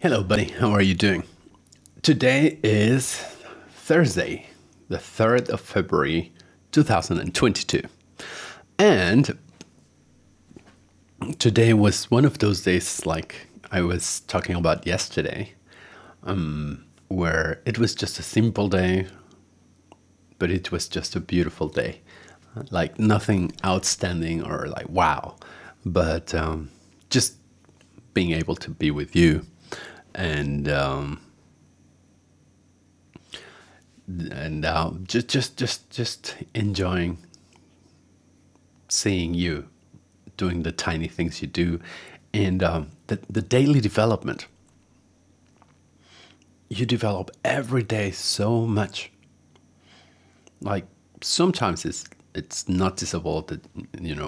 Hello, buddy. How are you doing? Today is Thursday, the 3rd of February, 2022. And today was one of those days, like I was talking about yesterday, where it was just a simple day, but it was just a beautiful day. Like nothing outstanding or like wow, but just being able to be with you and just enjoying seeing you doing the tiny things you do, and the daily development. You develop every day so much. Like sometimes it's noticeable that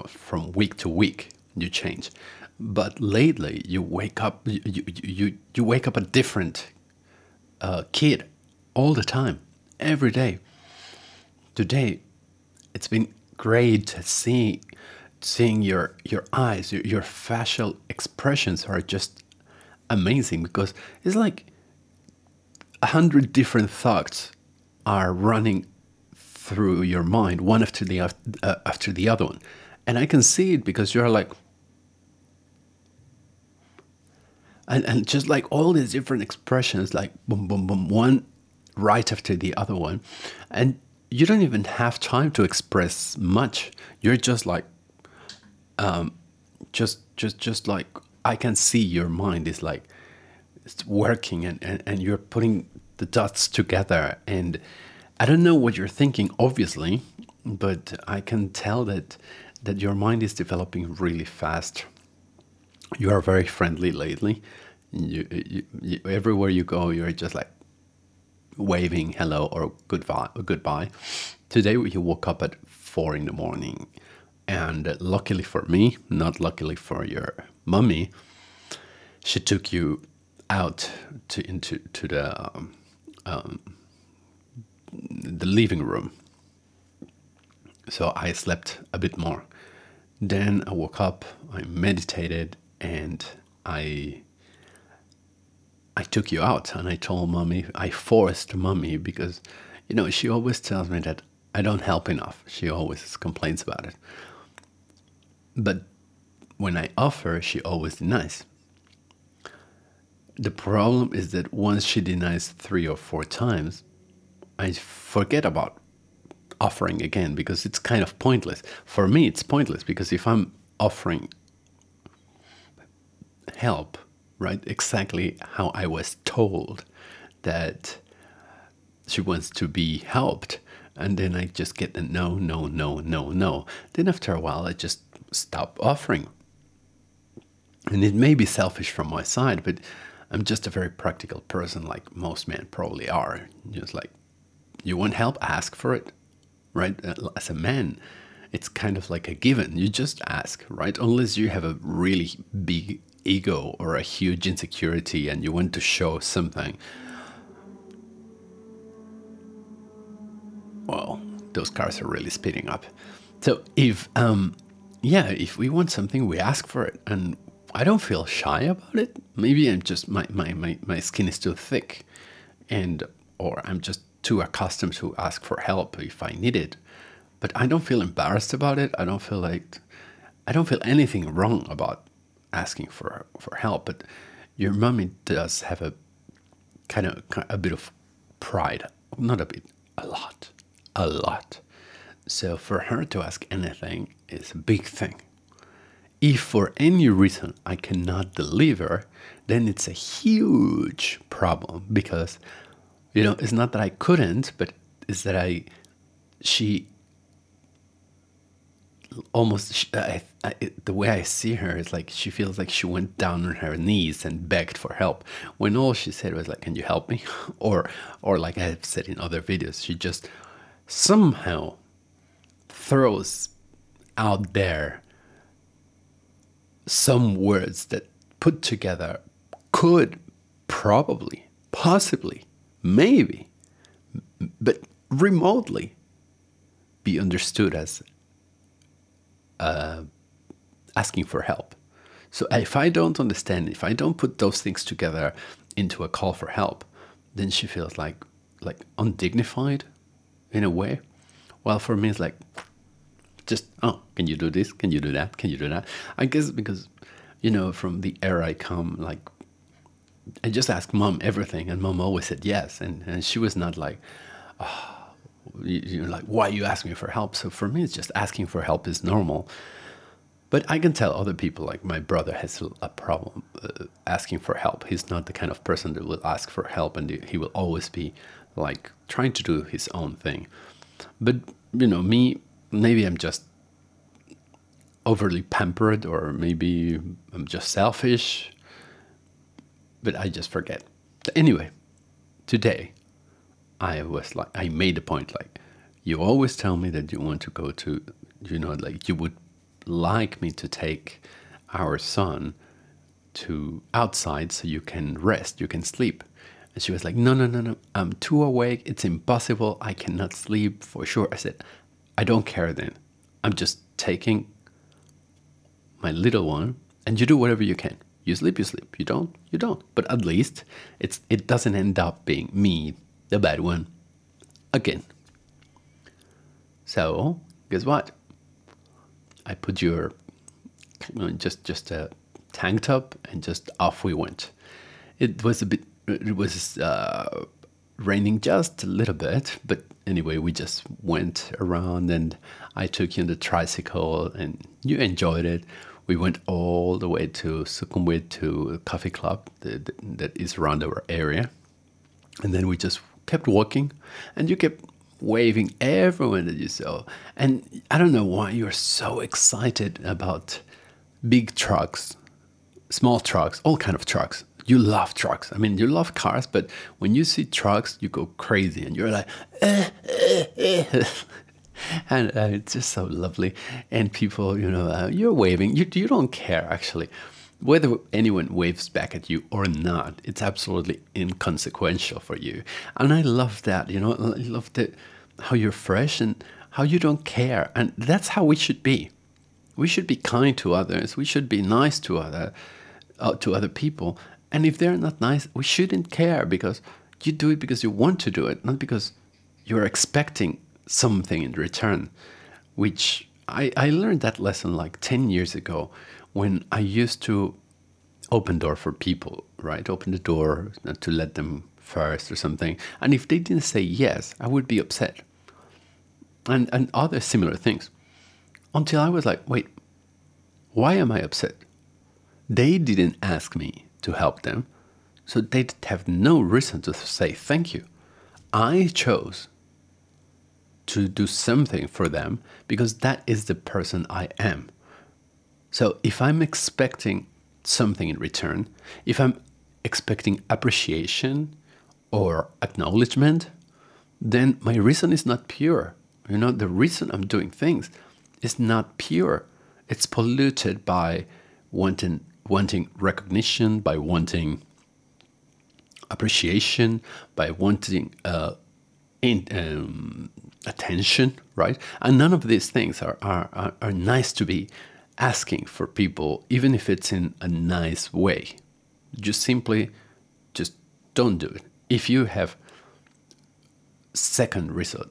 from week to week you change, but lately you wake up you wake up a different kid all the time, every day. Today, it's been great to seeing your eyes, your facial expressions are just amazing because it's like 100 different thoughts are running through your mind, one after the other one, and I can see it because you're like, and just like all these different expressions, like boom, boom, boom, one right after the other one, and you don't even have time to express much. You're just like, just like I can see your mind is like it's working, and you're putting the dots together, and I don't know what you're thinking, obviously, but I can tell that your mind is developing really fast. You are very friendly lately. Everywhere you go, you're just like waving hello or goodbye. Today you woke up at 4 in the morning, and luckily for me, not luckily for your mummy, she took you out into the living room. So I slept a bit more. Then I woke up, I meditated, and I took you out, and I told mommy, I forced mommy because, she always tells me that I don't help enough. She always complains about it. But when I offer, she always denies. The problem is that once she denies 3 or 4 times, I forget about offering again because it's kind of pointless. For me, it's pointless because if I'm offering help, right, exactly how I was told that she wants to be helped, and then I just get the no, no, no, no, no. Then after a while, I just stop offering. And it may be selfish from my side, but I'm just a very practical person, like most men probably are. Just like, you want help, ask for it, right? As a man, it's kind of like a given. You just ask, right? Unless you have a really big ego or a huge insecurity and you want to show something. Well, those cars are really speeding up. So if we want something, we ask for it, and I don't feel shy about it. Maybe I'm just my skin is too thick, and or I'm just too accustomed to ask for help if I need it. But I don't feel embarrassed about it. I don't feel anything wrong about asking for help. But your mommy does have a kind of a bit of pride, not a bit, a lot. So for her to ask anything is a big thing. If for any reason I cannot deliver, then it's a huge problem because, it's not that I couldn't, but it's that she almost, the way I see her is like she feels like she went down on her knees and begged for help when all she said was like, can you help me? Or like I have said in other videos, she just somehow throws out there some words that put together could probably, possibly, maybe, but remotely be understood as asking for help. So if I don't understand, if I don't put those things together, into a call for help, then she feels like undignified in a way. Well, for me, it's like, just, oh, can you do this? Can you do that? Can you do that? I guess because, from the era I come, like, I just asked mom everything, and mom always said yes. And she was not like, like, why are you asking me for help? So for me, it's just asking for help is normal. But I can tell other people, like my brother has a problem asking for help. He's not the kind of person that will ask for help, and he will always be like trying to do his own thing. But, me, maybe I'm just overly pampered, or maybe I'm just selfish, but I just forget. Anyway, today I was like, I made a point, like, you always tell me that you want to go to, like you would like me to take our son to outside so you can rest, you can sleep. And she was like, no, no, no, no, I'm too awake. It's impossible. I cannot sleep for sure. I said, I don't care then. I'm just taking my little one, and you do whatever you can. You sleep, you sleep. You don't, you don't. But at least it doesn't end up being me, the bad one, again. So, guess what? I put your just a tank top, and just off we went. It was raining just a little bit, but anyway, we just went around, and I took you on the tricycle, and you enjoyed it. We went all the way to Sukhumvit, to a coffee club that is around our area, and then we just kept walking, and you kept waving everyone that you saw. And I don't know why you're so excited about big trucks, small trucks, all kind of trucks. You love trucks. I mean, you love cars, but when you see trucks, you go crazy, and you're like, and it's just so lovely. And people, you're waving. You don't care, actually. Whether anyone waves back at you or not, it's absolutely inconsequential for you. And I love that, I love how you're fresh and how you don't care. And that's how we should be. We should be kind to others. We should be nice to other people. And if they're not nice, we shouldn't care, because you do it because you want to do it, not because you're expecting something in return. Which I learned that lesson like 10 years ago, when I used to open door for people, right? Open the door to let them first or something. And if they didn't say yes, I would be upset. And other similar things. Until I was like, wait, why am I upset? They didn't ask me to help them, so they have no reason to say thank you. I chose to do something for them because that is the person I am. So if I'm expecting something in return, if I'm expecting appreciation or acknowledgement, then my reason is not pure. The reason I'm doing things is not pure. It's polluted by wanting recognition, by wanting appreciation, by wanting attention, right? And none of these things are nice to be asking for people, even if it's in a nice way. Just simply, just don't do it. If you have second reason,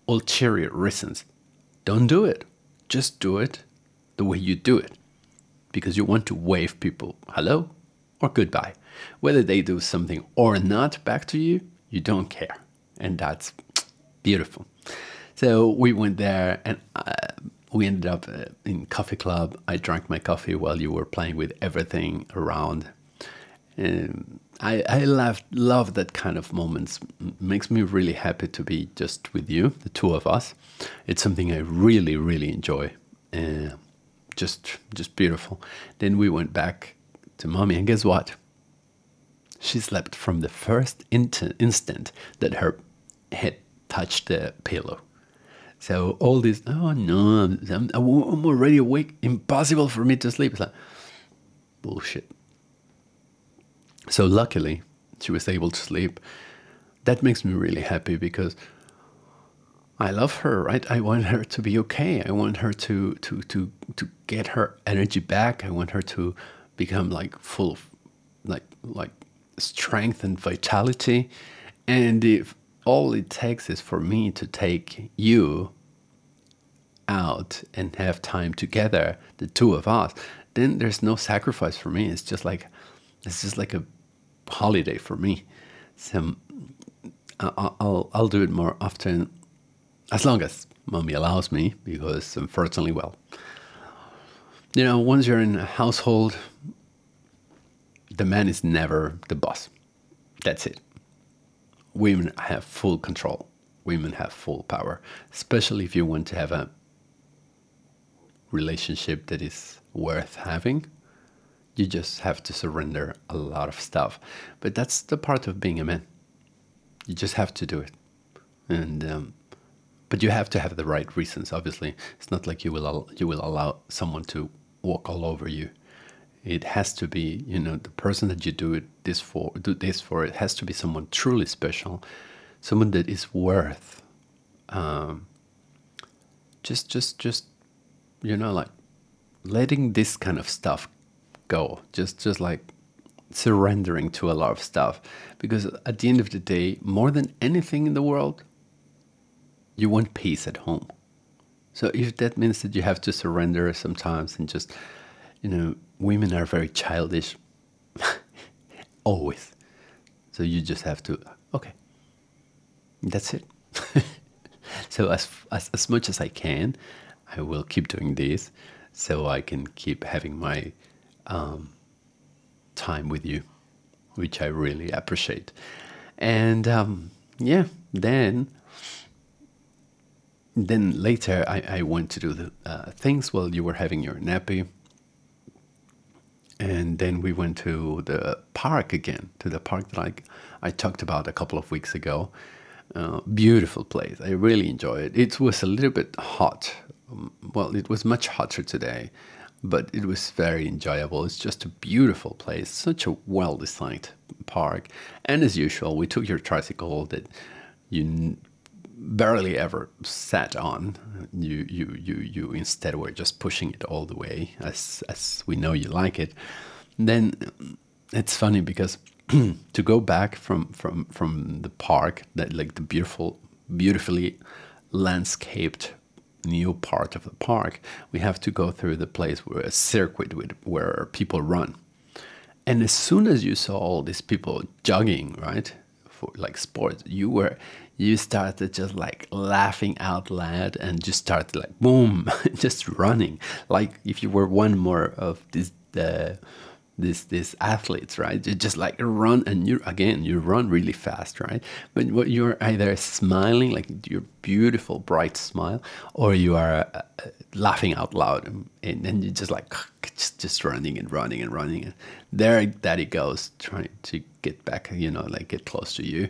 ulterior reasons, don't do it. Just do it the way you do it, because you want to wave people hello or goodbye. Whether they do something or not back to you, you don't care. And that's beautiful. So we went there, and we ended up in coffee club. I drank my coffee while you were playing with everything around. And I love that kind of moments. Makes me really happy to be just with you, the two of us. It's something I really, really enjoy. Just beautiful. Then we went back to mommy, and guess what? She slept from the first instant that her head touched the pillow. So all this, oh no, I'm already awake. Impossible for me to sleep. It's like, bullshit. So luckily, she was able to sleep. That makes me really happy, because I love her, right? I want her to be okay. I want her to get her energy back. I want her to become like full of like strength and vitality. And if all it takes is for me to take you out and have time together, the two of us, then there's no sacrifice for me. It's just like a holiday for me. So I'll do it more often, as long as mommy allows me, because unfortunately, well, once you're in a household, the man is never the boss. That's it. Women have full control. Women have full power, especially if you want to have a relationship that is worth having. You just have to surrender a lot of stuff. But that's the part of being a man. You just have to do it. And but you have to have the right reasons. Obviously, it's not like you will allow someone to walk all over you. It has to be, the person that you do this for. It has to be someone truly special, someone that is worth, just like letting this kind of stuff go. Just like surrendering to a lot of stuff, because at the end of the day, more than anything in the world, you want peace at home. So if that means that you have to surrender sometimes and just, women are very childish, always. So you just have to, okay, that's it. So as much as I can, I will keep doing this, so I can keep having my time with you, which I really appreciate. And yeah, then later I went to do the things while you were having your nappy. And then we went to the park again, to the park that I talked about a couple of weeks ago. Beautiful place. I really enjoyed it. It was a little bit hot. Well, it was much hotter today, but it was very enjoyable. It's just a beautiful place, such a well-designed park. And as usual, we took your tricycle that you barely ever sat on. You instead were just pushing it all the way, as we know you like it. Then it's funny because to go back from the park, that like the beautifully landscaped new part of the park, we have to go through the place where a circuit where people run. And as soon as you saw all these people jogging, right, for like sports, you started just like laughing out loud and just started like boom, just running, like if you were one more of these athletes, right? You just like run, and you run really fast, right? But what you're either smiling, like your beautiful bright smile, or you are laughing out loud, and then you just like just running and running and running, and there Daddy goes trying to get back, like get close to you.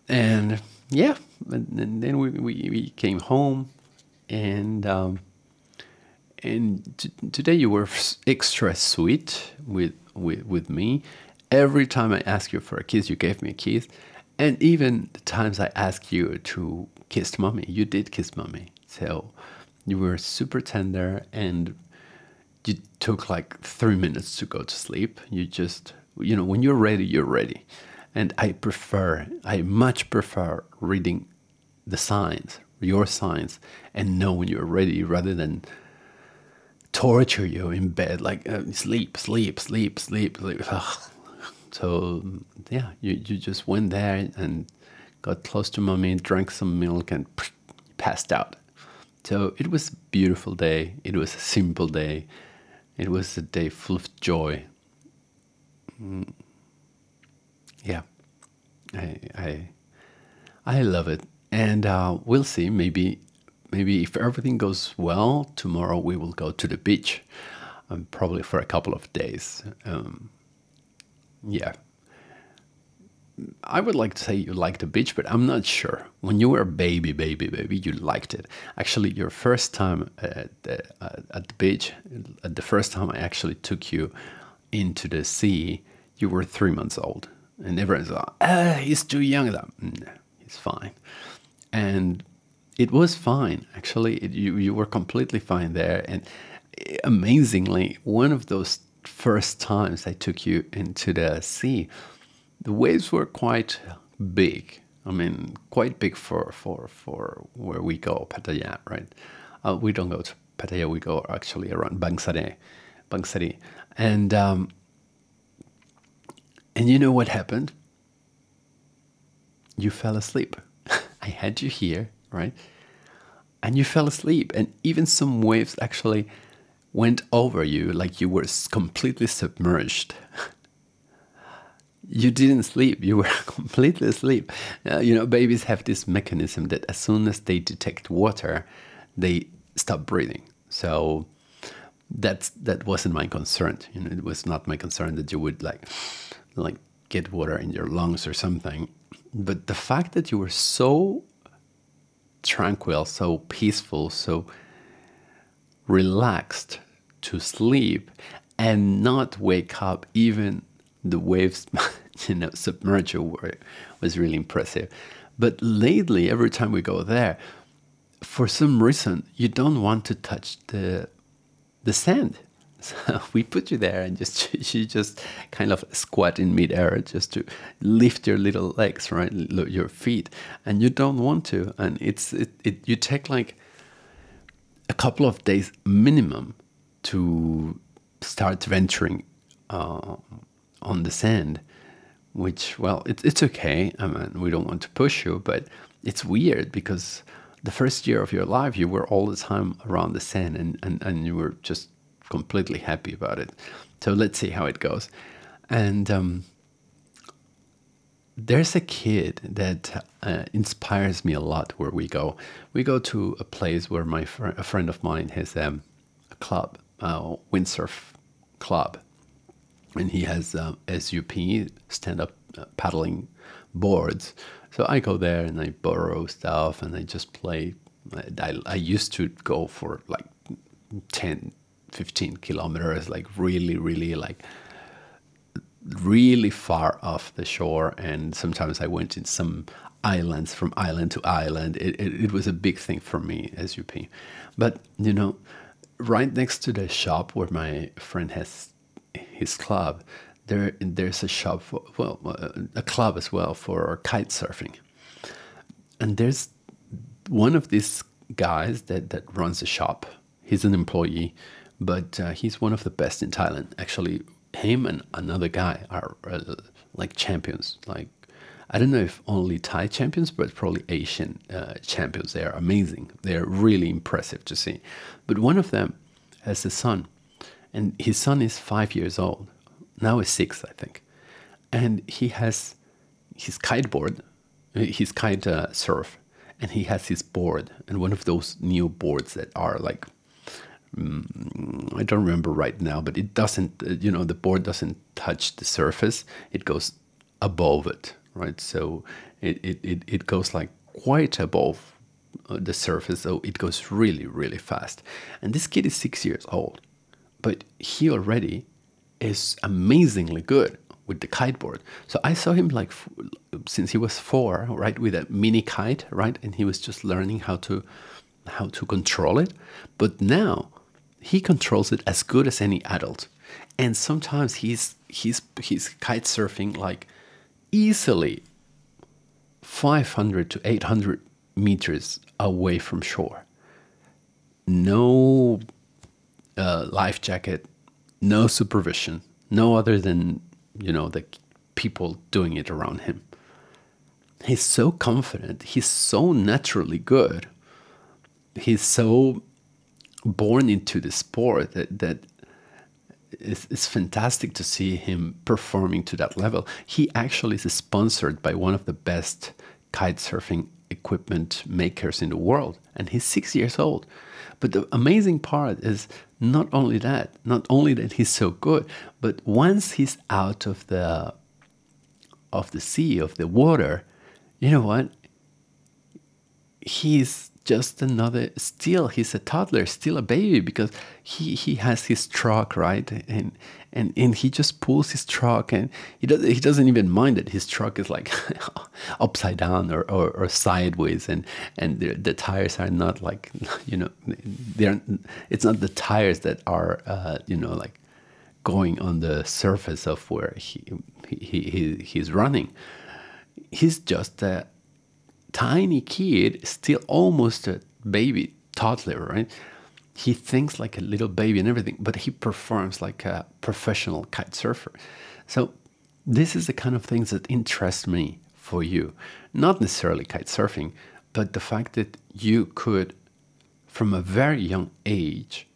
And yeah, and then we came home, and today you were extra sweet with me. Every time I asked you for a kiss, you gave me a kiss. And even the times I asked you to kiss mommy, you did kiss mommy. So you were super tender, and you took like 3 minutes to go to sleep. You just, when you're ready, you're ready. And I much prefer reading the signs, your signs, and know when you're ready, rather than torture you in bed, like sleep. Ugh. So yeah, you just went there and got close to mommy, drank some milk, and passed out. So it was a beautiful day. It was a simple day. It was a day full of joy. Yeah, I love it. And we'll see. Maybe if everything goes well, tomorrow we will go to the beach, probably for a couple of days. Yeah, I would like to say you like the beach, but I'm not sure. When you were a baby, you liked it. Actually, your first time at the beach, the first time I actually took you into the sea, you were 3 months old. And everyone's like, he's too young. No, he's fine. And it was fine. Actually, you were completely fine there. And amazingly, one of those first times I took you into the sea, the waves were quite big. I mean, quite big for where we go, Pattaya, right? We don't go to Pattaya. We go actually around Bangsari, and you know what happened? You fell asleep. I had you here, right? And you fell asleep, and even some waves actually went over you, like you were completely submerged. You didn't sleep. You were completely asleep. You know, babies have this mechanism that as soon as they detect water, they stop breathing. So that wasn't my concern. You know, it was not my concern that you would like get water in your lungs or something. But the fact that you were so tranquil, so peaceful, so relaxed to sleep and not wake up even the waves, you know, submerge you was really impressive. But lately, every time we go there, for some reason, you don't want to touch the sand. So we put you there and you just kind of squat in midair just to lift your little legs, right, your feet, and you don't want to. And you take like a couple of days minimum to start venturing on the sand, which, well, it's okay. I mean, we don't want to push you, but it's weird because the first year of your life, you were all the time around the sand and you were just completely happy about it. So let's see how it goes. And there's a kid that inspires me a lot where we go. We go to a place where a friend of mine has a club, windsurf club. And he has SUP, stand-up paddling boards. So I go there and I borrow stuff and I just play. I used to go for like 10, 15 kilometers, like really, like really far off the shore. And sometimes I went in some islands, from island to island. It was a big thing for me, SUP. But, you know, right next to the shop where my friend has his club, there's a shop for, well, a club as well for kite surfing. And there's one of these guys that runs a shop. He's an employee, but he's one of the best in Thailand. Actually, him and another guy are like champions. Like, I don't know if only Thai champions, but probably Asian champions. They are amazing. They're really impressive to see. But one of them has a son, and his son is 5 years old. Now he's 6, I think. And he has his kiteboard, his kite surf, and he has his board, and one of those new boards that are like, I don't remember right now, but it doesn't, you know, the board doesn't touch the surface. It goes above it, right? So it goes like quite above the surface. So it goes really, really fast. And this kid is 6 years old, but he already is amazingly good with the kiteboard. So I saw him like since he was 4, right, with a mini kite, right? And he was just learning how to control it. But now he controls it as good as any adult. And sometimes he's kite surfing like easily 500 to 800 meters away from shore. No life jacket, no supervision, no other than, you know, the people doing it around him. He's so confident. He's so naturally good. He's so born into the sport that it's fantastic to see him performing to that level. He actually is sponsored by one of the best kite surfing equipment makers in the world, and he's 6 years old. But the amazing part is not only that he's so good, but once he's out of the sea, of the water, you know what? He's just another, still he's a toddler, still a baby, because he has his truck, right? And he just pulls his truck, and he doesn't even mind it. His truck is like upside down or sideways, and the tires are not like, you know, it's not the tires that are you know, like going on the surface of where he's running. He's just a tiny kid, still almost a baby, toddler, right? He thinks like a little baby and everything, but he performs like a professional kite surfer. So this is the kind of things that interest me for you. Not necessarily kite surfing, but the fact that you could, from a very young age,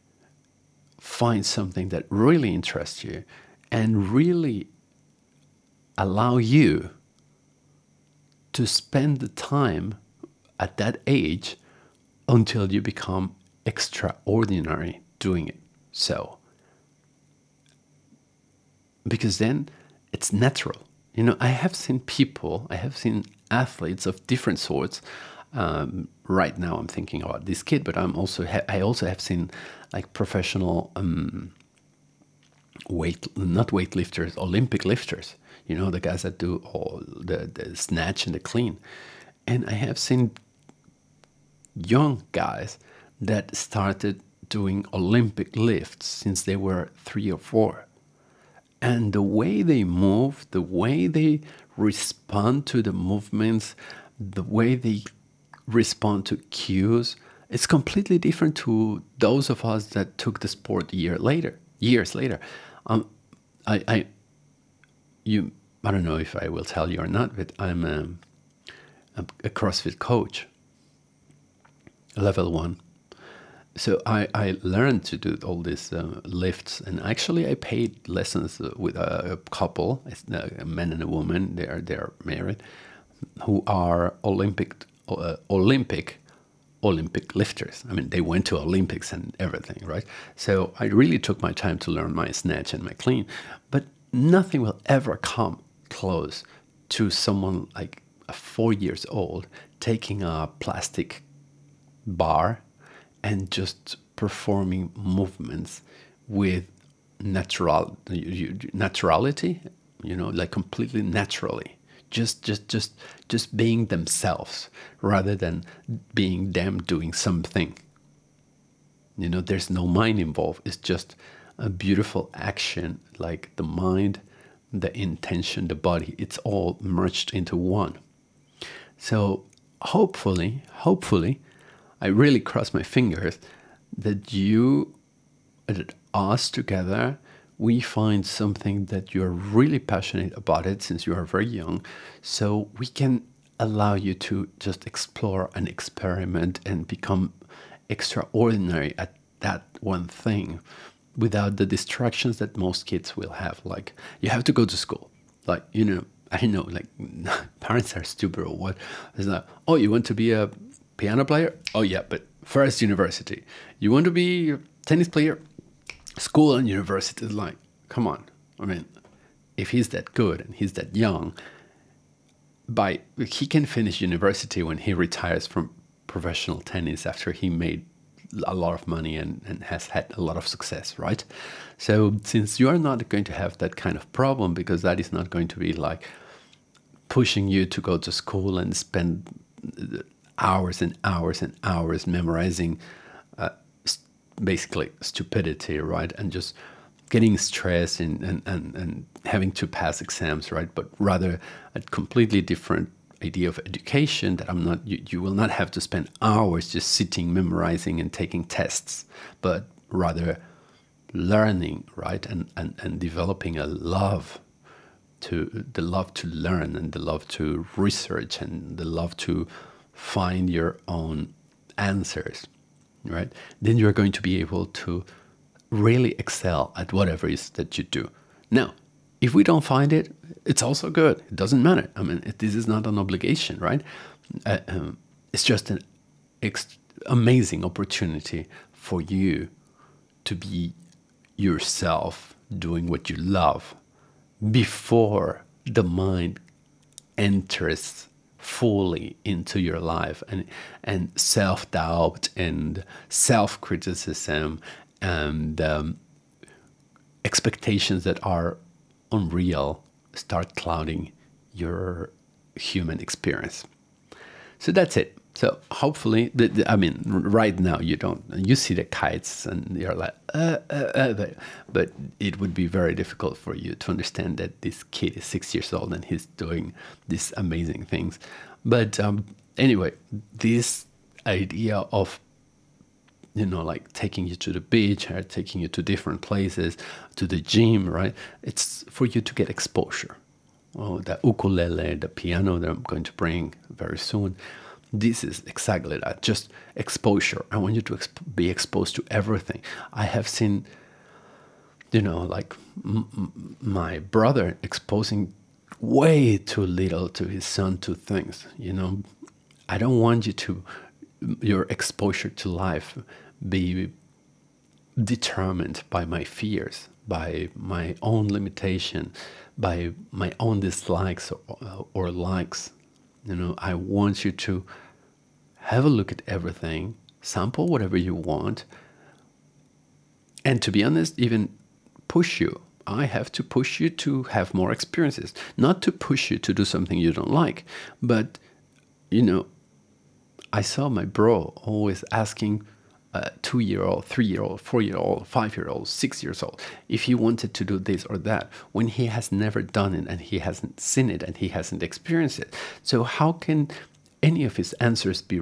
find something that really interests you and really allow you to spend the time at that age until you become extraordinary doing it. So, because then it's natural. You know, I have seen athletes of different sorts. Right now, I'm thinking about this kid, but I also have seen like professional not weightlifters, Olympic lifters. You know, the guys that do all the snatch and the clean. And I have seen young guys that started doing Olympic lifts since they were 3 or 4. And the way they move, the way they respond to the movements, the way they respond to cues, it's completely different to those of us that took the sport years later. I don't know if I will tell you or not, but I'm a CrossFit coach, level 1. So I learned to do all these lifts, and actually I paid lessons with a couple, a man and a woman. They're married, who are Olympic lifters. I mean, they went to Olympics and everything, right? So I really took my time to learn my snatch and my clean, but nothing will ever come close to someone like a 4 years old taking a plastic bar and just performing movements with naturality, you know, like completely naturally, just being themselves rather than being them doing something. You know, there's no mind involved. It's just a beautiful action, like the mind, the intention, the body. It's all merged into one. So hopefully, I really cross my fingers that us together, we find something that you're really passionate about it since you are very young, so we can allow you to just explore and experiment and become extraordinary at that one thing without the distractions that most kids will have. Like, you have to go to school. Like, you know, I don't know, like parents are stupid or what. It's like, oh, you want to be a piano player? Oh yeah, but first university. You want to be a tennis player? School and university. Like, come on. I mean, if he's that good and he's that young, he can finish university when he retires from professional tennis after he made a lot of money and has had a lot of success, right? So since you are not going to have that kind of problem, because that is not going to be like pushing you to go to school and spend hours and hours and hours memorizing basically stupidity, right? And just getting stressed and having to pass exams, right? But rather a completely different idea of education that you will not have to spend hours just sitting, memorizing and taking tests, but rather learning, right? And developing a love to learn and the love to research and the love to find your own answers, right? Then you're going to be able to really excel at whatever it is that you do. Now, if we don't find it, it's also good. It doesn't matter. I mean, this is not an obligation, right? It's just an amazing opportunity for you to be yourself doing what you love before the mind enters fully into your life, and self-doubt and self-criticism and expectations that are unreal start clouding your human experience. So that's it. So hopefully, I mean, right now you see the kites and you're like, but it would be very difficult for you to understand that this kid is 6 years old and he's doing these amazing things. But anyway, this idea of, like taking you to the beach or taking you to different places, to the gym, right? It's for you to get exposure. Oh, the ukulele, the piano that I'm going to bring very soon. This is exactly that, just exposure. I want you to be exposed to everything. I have seen, like my brother exposing way too little to his son to things. I don't want your exposure to life be determined by my fears, by my own limitation, by my own dislikes or likes. I want you to have a look at everything, sample whatever you want, and to be honest, even push you. I have to push you to have more experiences, not to push you to do something you don't like, but I saw my bro always asking a 2-year-old, 3-year-old, 4-year-old, 5-year-old, 6 years old if he wanted to do this or that when he has never done it and he hasn't seen it and he hasn't experienced it. So how can any of his answers be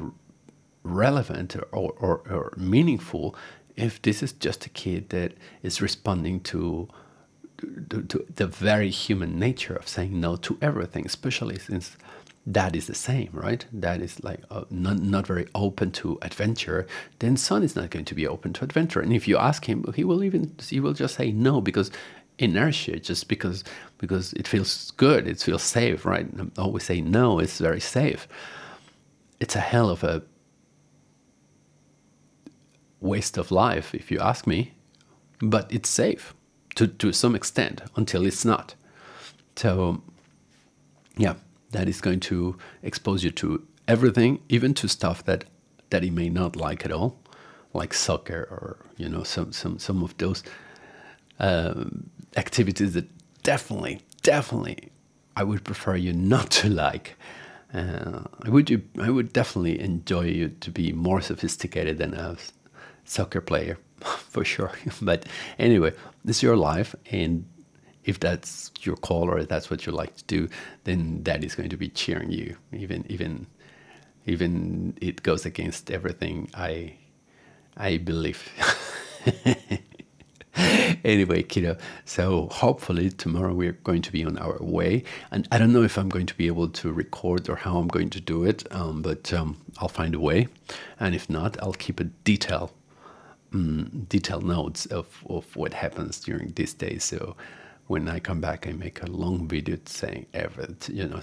relevant or meaningful if this is just a kid that is responding to the very human nature of saying no to everything, especially since dad is the same, right? Dad is like not very open to adventure. Then son is not going to be open to adventure. And if you ask him, he will just say no because inertia, just because it feels good, it feels safe, right? And I always say no, it's very safe. It's a hell of a waste of life, if you ask me, but it's safe to some extent until it's not. So yeah, that is going to expose you to everything, even to stuff that he may not like at all, like soccer or some of those activities that definitely I would prefer you not to like. I would definitely enjoy you to be more sophisticated than a soccer player, for sure. But anyway, this is your life, and if that's your call or if that's what you like to do, then that is going to be cheering you, even it goes against everything I believe. Anyway, kiddo, so hopefully tomorrow we're going to be on our way, and I don't know if I'm going to be able to record or how I'm going to do it, but I'll find a way, and if not, I'll keep a detailed notes of what happens during this day. So when I come back, I make a long video saying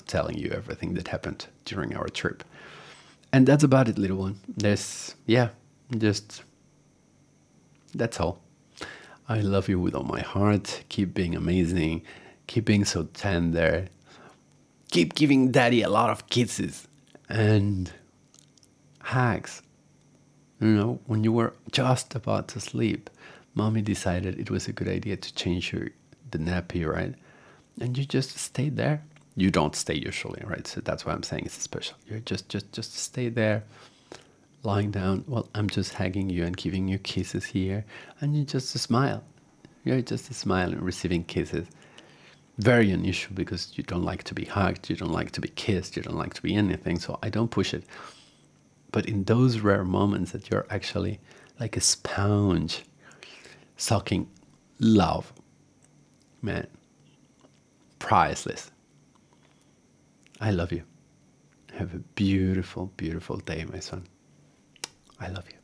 telling you everything that happened during our trip. And that's about it, little one. That's all. I love you with all my heart. Keep being amazing. Keep being so tender. Keep giving daddy a lot of kisses and hugs. When you were just about to sleep, mommy decided it was a good idea to change the nappy, right? And you just stayed there. You don't stay usually, right? So that's why I'm saying it's special. You're just stay there, lying down. Well, I'm just hugging you and giving you kisses here, and you just smile. You're just smiling, receiving kisses. Very unusual because you don't like to be hugged, you don't like to be kissed, you don't like to be anything. So I don't push it. But in those rare moments that you're actually like a sponge, sucking love, man, priceless. I love you. Have a beautiful, beautiful day, my son. I love you.